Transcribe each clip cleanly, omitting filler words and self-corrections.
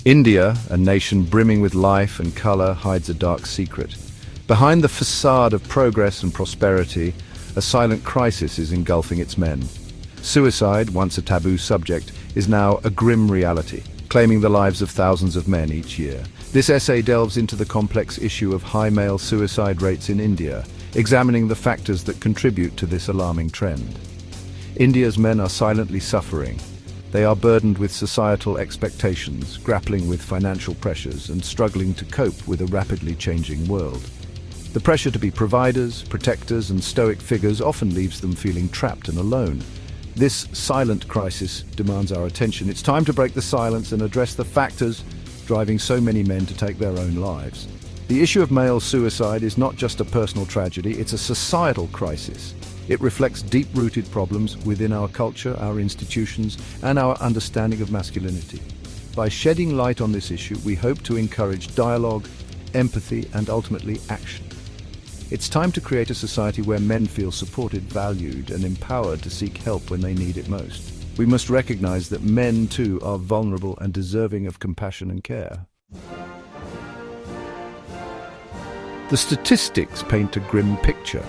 India, a nation brimming with life and color, hides a dark secret. Behind the facade of progress and prosperity, a silent crisis is engulfing its men. Suicide, once a taboo subject, is now a grim reality, claiming the lives of thousands of men each year. This essay delves into the complex issue of high male suicide rates in India, examining the factors that contribute to this alarming trend. India's men are silently suffering. They are burdened with societal expectations, grappling with financial pressures, and struggling to cope with a rapidly changing world. The pressure to be providers, protectors, and stoic figures often leaves them feeling trapped and alone. This silent crisis demands our attention. It's time to break the silence and address the factors driving so many men to take their own lives. The issue of male suicide is not just a personal tragedy, it's a societal crisis. It reflects deep-rooted problems within our culture, our institutions, and our understanding of masculinity. By shedding light on this issue, we hope to encourage dialogue, empathy, and ultimately action. It's time to create a society where men feel supported, valued, and empowered to seek help when they need it most. We must recognize that men, too, are vulnerable and deserving of compassion and care. The statistics paint a grim picture.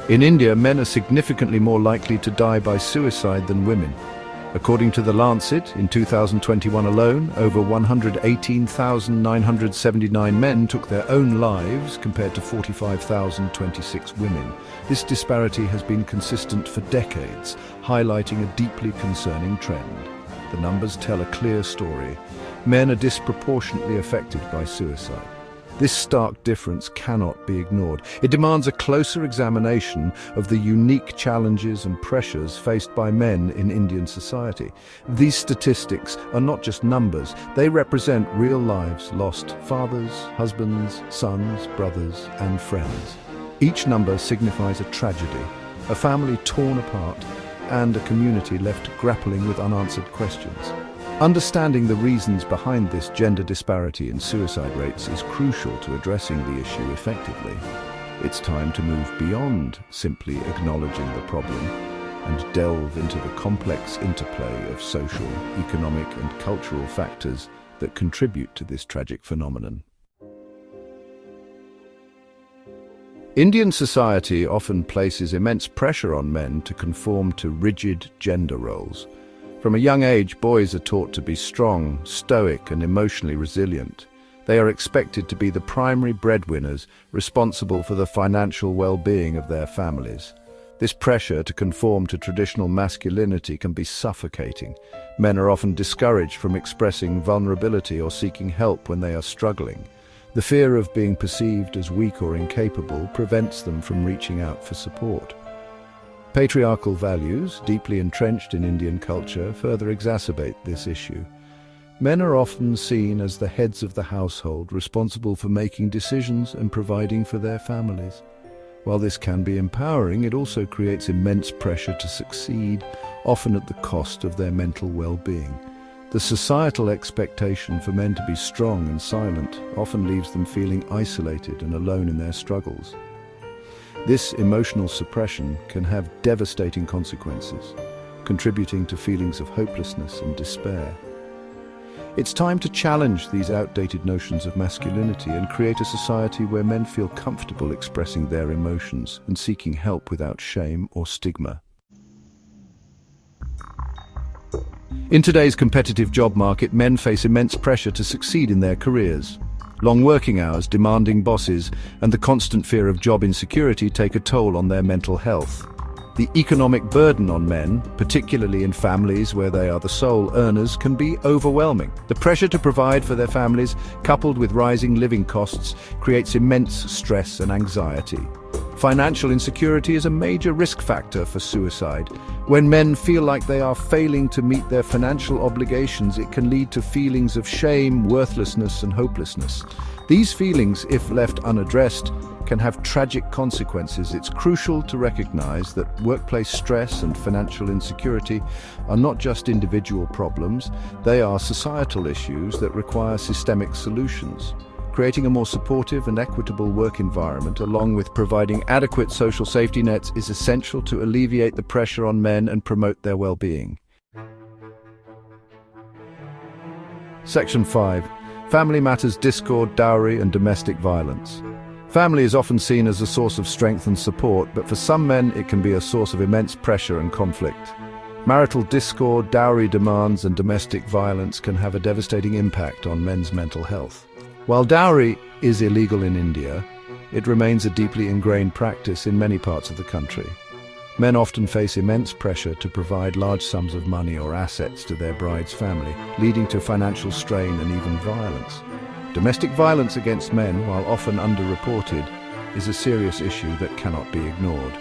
In India, men are significantly more likely to die by suicide than women. According to The Lancet, in 2021 alone, over 118,979 men took their own lives compared to 45,026 women. This disparity has been consistent for decades, highlighting a deeply concerning trend. The numbers tell a clear story. Men are disproportionately affected by suicide. This stark difference cannot be ignored. It demands a closer examination of the unique challenges and pressures faced by men in Indian society. These statistics are not just numbers, they represent real lives lost: fathers, husbands, sons, brothers, and friends. Each number signifies a tragedy, a family torn apart, and a community left grappling with unanswered questions. Understanding the reasons behind this gender disparity in suicide rates is crucial to addressing the issue effectively. It's time to move beyond simply acknowledging the problem and delve into the complex interplay of social, economic, and cultural factors that contribute to this tragic phenomenon. Indian society often places immense pressure on men to conform to rigid gender roles. From a young age, boys are taught to be strong, stoic, and emotionally resilient. They are expected to be the primary breadwinners responsible for the financial well-being of their families. This pressure to conform to traditional masculinity can be suffocating. Men are often discouraged from expressing vulnerability or seeking help when they are struggling. The fear of being perceived as weak or incapable prevents them from reaching out for support. Patriarchal values, deeply entrenched in Indian culture, further exacerbate this issue. Men are often seen as the heads of the household, responsible for making decisions and providing for their families. While this can be empowering, it also creates immense pressure to succeed, often at the cost of their mental well-being. The societal expectation for men to be strong and silent often leaves them feeling isolated and alone in their struggles. This emotional suppression can have devastating consequences, contributing to feelings of hopelessness and despair. It's time to challenge these outdated notions of masculinity and create a society where men feel comfortable expressing their emotions and seeking help without shame or stigma. In today's competitive job market, men face immense pressure to succeed in their careers. Long working hours, demanding bosses, and the constant fear of job insecurity take a toll on their mental health. The economic burden on men, particularly in families where they are the sole earners, can be overwhelming. The pressure to provide for their families, coupled with rising living costs, creates immense stress and anxiety. Financial insecurity is a major risk factor for suicide. When men feel like they are failing to meet their financial obligations, it can lead to feelings of shame, worthlessness, and hopelessness. These feelings, if left unaddressed, can have tragic consequences. It's crucial to recognize that workplace stress and financial insecurity are not just individual problems, they are societal issues that require systemic solutions. Creating a more supportive and equitable work environment, along with providing adequate social safety nets, is essential to alleviate the pressure on men and promote their well-being. Section 5. Family matters: discord, dowry, and domestic violence. Family is often seen as a source of strength and support, but for some men it can be a source of immense pressure and conflict. Marital discord, dowry demands, and domestic violence can have a devastating impact on men's mental health. While dowry is illegal in India, it remains a deeply ingrained practice in many parts of the country. Men often face immense pressure to provide large sums of money or assets to their bride's family, leading to financial strain and even violence. Domestic violence against men, while often underreported, is a serious issue that cannot be ignored.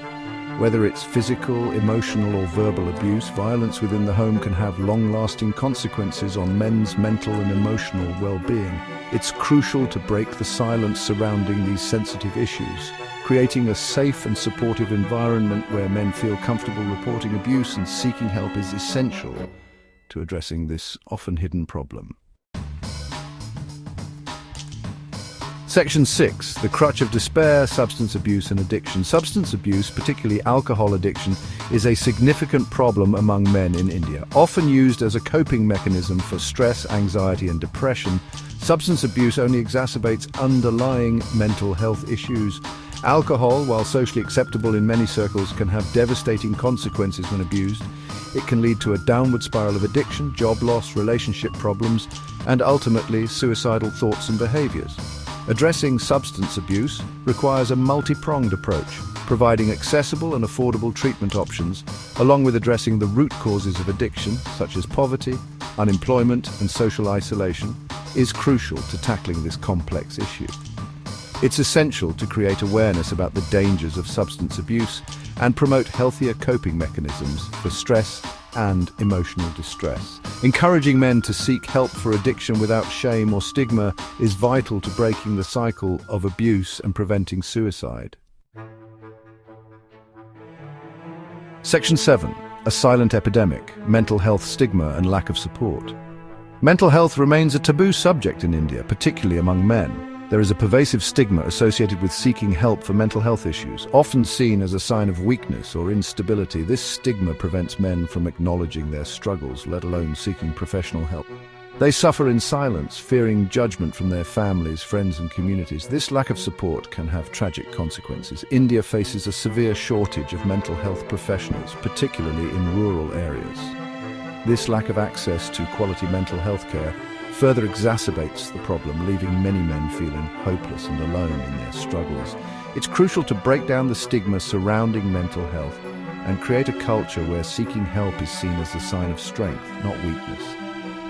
Whether it's physical, emotional, or verbal abuse, violence within the home can have long-lasting consequences on men's mental and emotional well-being. It's crucial to break the silence surrounding these sensitive issues. Creating a safe and supportive environment where men feel comfortable reporting abuse and seeking help is essential to addressing this often hidden problem. Section 6. The crutch of despair: substance abuse and addiction. Substance abuse, particularly alcohol addiction, is a significant problem among men in India. Often used as a coping mechanism for stress, anxiety, and depression, substance abuse only exacerbates underlying mental health issues. Alcohol, while socially acceptable in many circles, can have devastating consequences when abused. It can lead to a downward spiral of addiction, job loss, relationship problems, and ultimately suicidal thoughts and behaviors. Addressing substance abuse requires a multi-pronged approach, providing accessible and affordable treatment options, along with addressing the root causes of addiction, such as poverty, unemployment, and social isolation, is crucial to tackling this complex issue. It's essential to create awareness about the dangers of substance abuse and promote healthier coping mechanisms for stress and emotional distress. Encouraging men to seek help for addiction without shame or stigma is vital to breaking the cycle of abuse and preventing suicide. Section 7. A silent epidemic: mental health stigma and lack of support. Mental health remains a taboo subject in India, particularly among men. There is a pervasive stigma associated with seeking help for mental health issues, often seen as a sign of weakness or instability. This stigma prevents men from acknowledging their struggles, let alone seeking professional help. They suffer in silence, fearing judgment from their families, friends, and communities. This lack of support can have tragic consequences. India faces a severe shortage of mental health professionals, particularly in rural areas. This lack of access to quality mental health care further exacerbates the problem, leaving many men feeling hopeless and alone in their struggles. It's crucial to break down the stigma surrounding mental health and create a culture where seeking help is seen as a sign of strength, not weakness.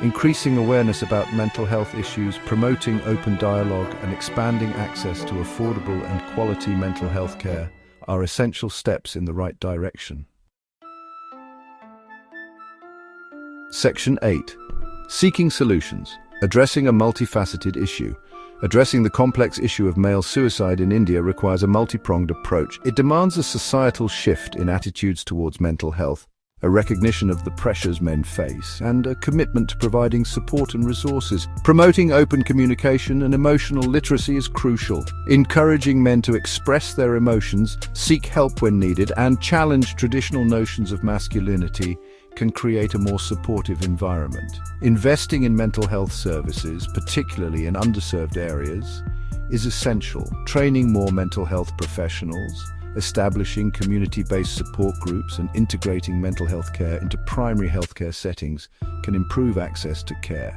Increasing awareness about mental health issues, promoting open dialogue, and expanding access to affordable and quality mental health care are essential steps in the right direction. Section 8. Seeking solutions: addressing a multifaceted issue. Addressing the complex issue of male suicide in India requires a multi-pronged approach. It demands a societal shift in attitudes towards mental health, a recognition of the pressures men face, and a commitment to providing support and resources. Promoting open communication and emotional literacy is crucial. Encouraging men to express their emotions, seek help when needed, and challenge traditional notions of masculinity can create a more supportive environment. Investing in mental health services, particularly in underserved areas, is essential. Training more mental health professionals, establishing community-based support groups, and integrating mental health care into primary healthcare settings can improve access to care.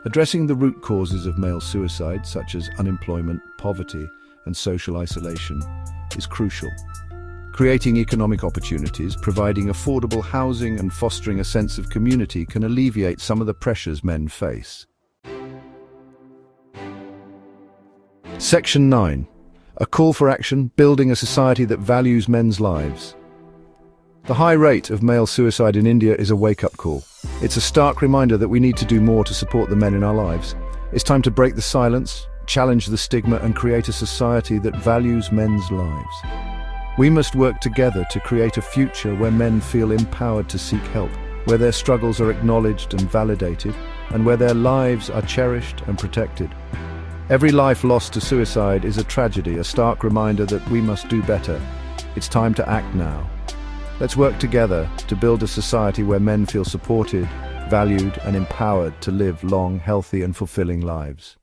Addressing the root causes of male suicide, such as unemployment, poverty, and social isolation, is crucial. Creating economic opportunities, providing affordable housing, and fostering a sense of community can alleviate some of the pressures men face. Section 9. A call for action: building a society that values men's lives. The high rate of male suicide in India is a wake-up call. It's a stark reminder that we need to do more to support the men in our lives. It's time to break the silence, challenge the stigma, and create a society that values men's lives. We must work together to create a future where men feel empowered to seek help, where their struggles are acknowledged and validated, and where their lives are cherished and protected. Every life lost to suicide is a tragedy, a stark reminder that we must do better. It's time to act now. Let's work together to build a society where men feel supported, valued and empowered to live long, healthy and fulfilling lives.